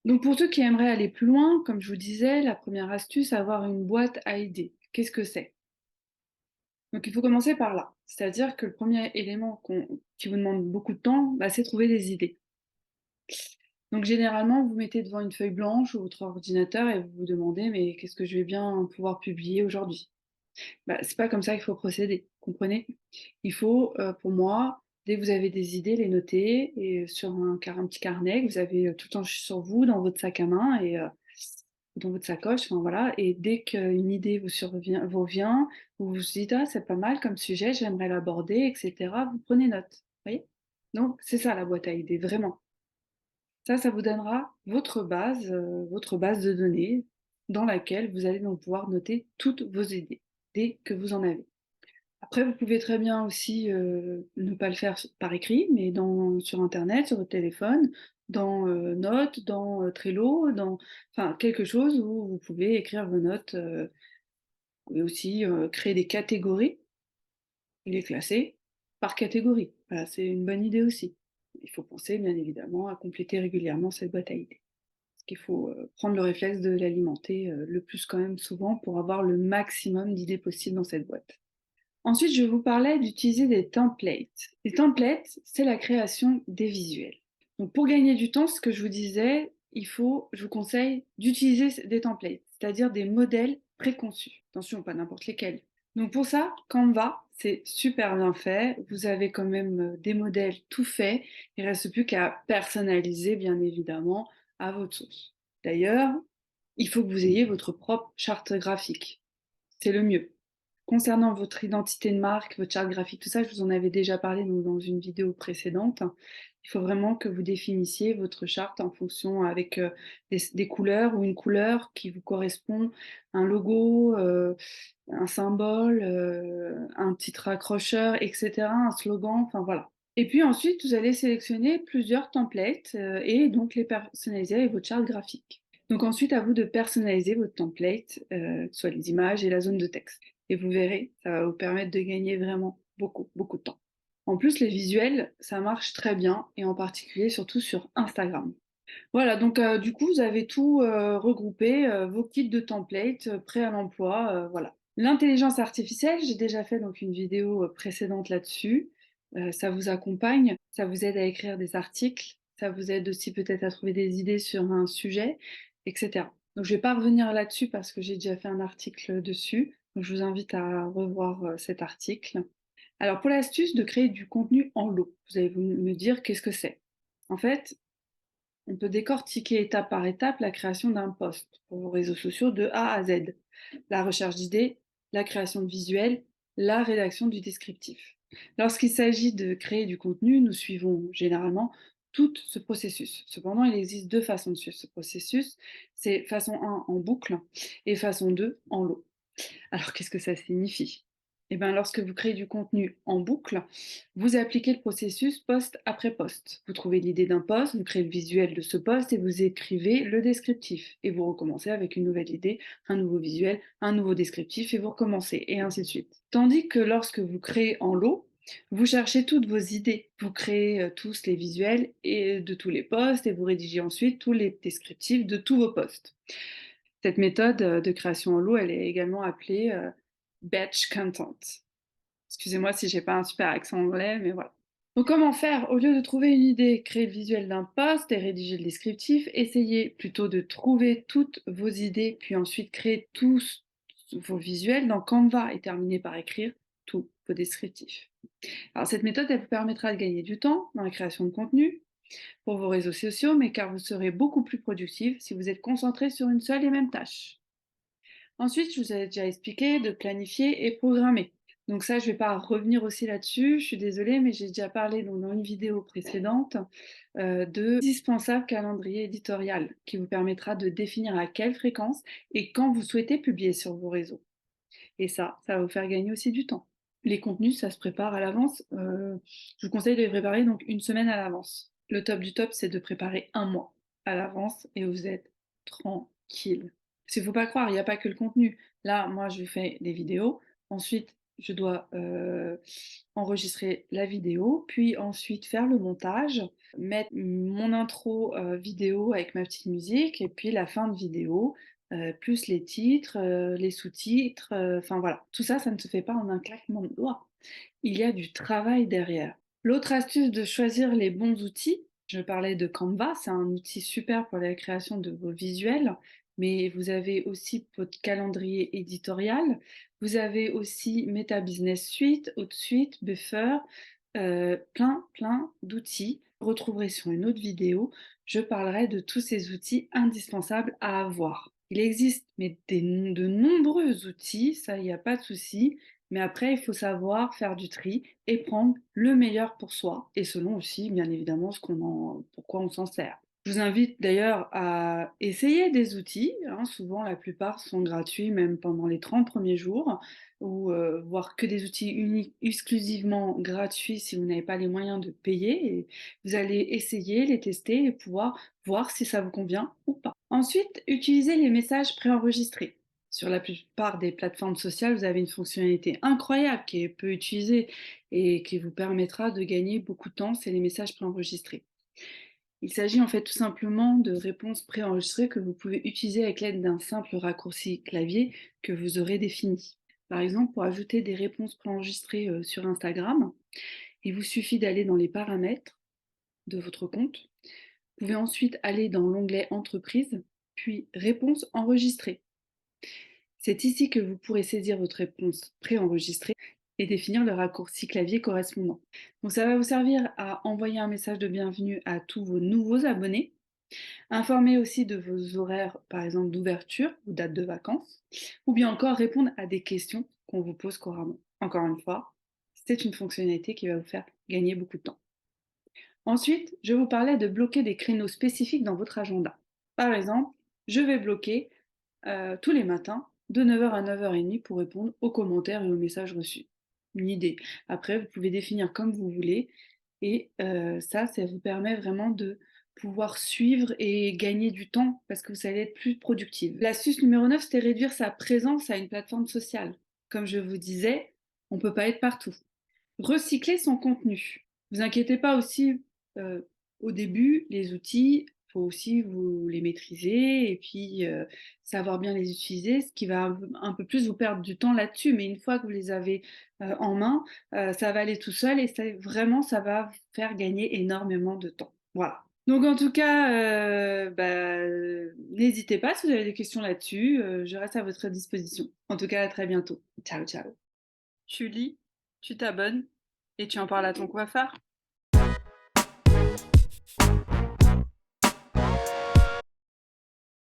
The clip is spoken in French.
Donc pour ceux qui aimeraient aller plus loin, comme je vous disais, la première astuce, avoir une boîte à idées. Qu'est-ce que c'est? Donc il faut commencer par là. C'est-à-dire que le premier élément qui vous demande beaucoup de temps, c'est trouver des idées. Donc généralement, vous mettez devant une feuille blanche ou votre ordinateur et vous vous demandez, mais qu'est-ce que je vais bien pouvoir publier aujourd'hui? C'est pas comme ça qu'il faut procéder, comprenez? Il faut, pour moi, dès que vous avez des idées, les noter et sur un petit carnet que vous avez, tout le temps sur vous, dans votre sac à main et dans votre sacoche, enfin voilà, et dès qu'une idée vous vient, vous vous dites: «Ah, c'est pas mal comme sujet, j'aimerais l'aborder» et cetera, vous prenez note, vous voyez? Donc c'est ça la boîte à idées, vraiment. Ça vous donnera votre base de données dans laquelle vous allez donc pouvoir noter toutes vos idées, dès que vous en avez. Après, vous pouvez très bien aussi, ne pas le faire par écrit, mais sur internet, sur votre téléphone, dans, Notes, dans, Trello, enfin quelque chose où vous pouvez écrire vos notes, et aussi, créer des catégories et les classer par catégorie. Voilà, c'est une bonne idée aussi. Il faut penser bien évidemment à compléter régulièrement cette boîte à idées. Parce qu'il faut, prendre le réflexe de l'alimenter, le plus quand même souvent pour avoir le maximum d'idées possibles dans cette boîte. Ensuite, je vous parlais d'utiliser des templates. Les templates, c'est la création des visuels. Donc pour gagner du temps, ce que je vous disais, je vous conseille d'utiliser des templates, c'est-à-dire des modèles préconçus. Attention, pas n'importe lesquels. Donc pour ça, Canva, c'est super bien fait. Vous avez quand même des modèles tout faits. Il ne reste plus qu'à personnaliser, bien évidemment, à votre sauce. D'ailleurs, il faut que vous ayez votre propre charte graphique. C'est le mieux. Concernant votre identité de marque, votre charte graphique, tout ça, je vous en avais déjà parlé donc dans une vidéo précédente. Il faut vraiment que vous définissiez votre charte en fonction avec des couleurs ou une couleur qui vous correspond, un logo, un symbole, un titre accrocheur, etc., un slogan, enfin voilà. Et puis ensuite, vous allez sélectionner plusieurs templates et donc les personnaliser avec votre charte graphique. Donc ensuite, à vous de personnaliser votre template, soit les images et la zone de texte. Et vous verrez, ça va vous permettre de gagner vraiment beaucoup, beaucoup de temps. En plus, les visuels, ça marche très bien, et en particulier surtout sur Instagram. Voilà, donc du coup, vous avez tout regroupé, vos kits de templates prêts à l'emploi, voilà. L'intelligence artificielle, j'ai déjà fait donc une vidéo précédente là-dessus. Ça vous accompagne, ça vous aide à écrire des articles, ça vous aide aussi peut-être à trouver des idées sur un sujet, etc. Donc je vais pas revenir là-dessus parce que j'ai déjà fait un article dessus. Donc je vous invite à revoir cet article. Alors pour l'astuce de créer du contenu en lot, vous allez me dire qu'est-ce que c'est? En fait, on peut décortiquer étape par étape la création d'un post pour vos réseaux sociaux de A à Z. La recherche d'idées, la création de visuels, la rédaction du descriptif. Lorsqu'il s'agit de créer du contenu, nous suivons généralement tout ce processus. Cependant, il existe deux façons de suivre ce processus. C'est façon 1 en boucle et façon 2 en lot. Alors, qu'est-ce que ça signifie? Eh bien, lorsque vous créez du contenu en boucle, vous appliquez le processus post après post. Vous trouvez l'idée d'un post, vous créez le visuel de ce post et vous écrivez le descriptif. Et vous recommencez avec une nouvelle idée, un nouveau visuel, un nouveau descriptif et vous recommencez, et ainsi de suite. Tandis que lorsque vous créez en lot, vous cherchez toutes vos idées. Vous créez tous les visuels et de tous les posts et vous rédigez ensuite tous les descriptifs de tous vos posts. Cette méthode de création en lot, elle est également appelée batch content. Excusez-moi si j'ai pas un super accent anglais, mais voilà. Donc comment faire? Au lieu de trouver une idée, créer le visuel d'un post et rédiger le descriptif, essayez plutôt de trouver toutes vos idées, puis ensuite créer tous vos visuels dans Canva et terminer par écrire tous vos descriptifs. Alors cette méthode, elle vous permettra de gagner du temps dans la création de contenu, pour vos réseaux sociaux, mais car vous serez beaucoup plus productif si vous êtes concentré sur une seule et même tâche. Ensuite, je vous avais déjà expliqué de planifier et programmer. Donc ça, je ne vais pas revenir aussi là-dessus, je suis désolée, mais j'ai déjà parlé donc, dans une vidéo précédente de indispensable calendrier éditorial qui vous permettra de définir à quelle fréquence et quand vous souhaitez publier sur vos réseaux. Et ça va vous faire gagner aussi du temps. Les contenus, ça se prépare à l'avance. Je vous conseille de les préparer donc une semaine à l'avance. Le top du top, c'est de préparer un mois à l'avance et vous êtes tranquille. Parce qu'il ne faut pas croire, il n'y a pas que le contenu. Là, moi, je fais des vidéos. Ensuite, je dois enregistrer la vidéo, puis ensuite faire le montage, mettre mon intro vidéo avec ma petite musique, et puis la fin de vidéo, plus les titres, les sous-titres, enfin voilà. Tout ça, ça ne se fait pas en un claquement de doigts. Il y a du travail derrière. L'autre astuce de choisir les bons outils, je parlais de Canva, c'est un outil super pour la création de vos visuels, mais vous avez aussi votre calendrier éditorial, vous avez aussi Meta Business Suite, HotSuite, Buffer, plein d'outils. Vous retrouverez sur une autre vidéo, je parlerai de tous ces outils indispensables à avoir. Il existe de nombreux outils, ça, il n'y a pas de souci. Mais après, il faut savoir faire du tri et prendre le meilleur pour soi, et selon aussi, bien évidemment, pourquoi on s'en sert. Je vous invite d'ailleurs à essayer des outils, hein, souvent la plupart sont gratuits, même pendant les 30 premiers jours, ou voire que des outils exclusivement gratuits si vous n'avez pas les moyens de payer. Et vous allez essayer, les tester et pouvoir voir si ça vous convient ou pas. Ensuite, utilisez les messages préenregistrés. Sur la plupart des plateformes sociales, vous avez une fonctionnalité incroyable qui est peu utilisée et qui vous permettra de gagner beaucoup de temps, c'est les messages préenregistrés. Il s'agit en fait tout simplement de réponses préenregistrées que vous pouvez utiliser avec l'aide d'un simple raccourci clavier que vous aurez défini. Par exemple, pour ajouter des réponses préenregistrées sur Instagram, il vous suffit d'aller dans les paramètres de votre compte. Vous pouvez ensuite aller dans l'onglet Entreprise, puis Réponses enregistrées. C'est ici que vous pourrez saisir votre réponse préenregistrée et définir le raccourci clavier correspondant. Donc ça va vous servir à envoyer un message de bienvenue à tous vos nouveaux abonnés, informer aussi de vos horaires, par exemple d'ouverture ou date de vacances, ou bien encore répondre à des questions qu'on vous pose couramment. Encore une fois, c'est une fonctionnalité qui va vous faire gagner beaucoup de temps. Ensuite, je vous parlais de bloquer des créneaux spécifiques dans votre agenda. Par exemple, je vais bloquer tous les matins de 9h à 9h30 pour répondre aux commentaires et aux messages reçus. Une idée. Après, vous pouvez définir comme vous voulez et ça vous permet vraiment de pouvoir suivre et gagner du temps parce que vous allez être plus productive. L'astuce numéro 9, c'était réduire sa présence à une plateforme sociale. Comme je vous disais, on ne peut pas être partout. Recycler son contenu. Vous inquiétez pas aussi, au début, les outils, il faut aussi vous les maîtriser et puis savoir bien les utiliser, ce qui va un peu plus vous perdre du temps là-dessus. Mais une fois que vous les avez en main, ça va aller tout seul et vraiment, ça va vous faire gagner énormément de temps. Voilà. Donc en tout cas, n'hésitez pas si vous avez des questions là-dessus, je reste à votre disposition. En tout cas, à très bientôt. Ciao, ciao. Tu lis, tu t'abonnes et tu en parles à ton coiffeur.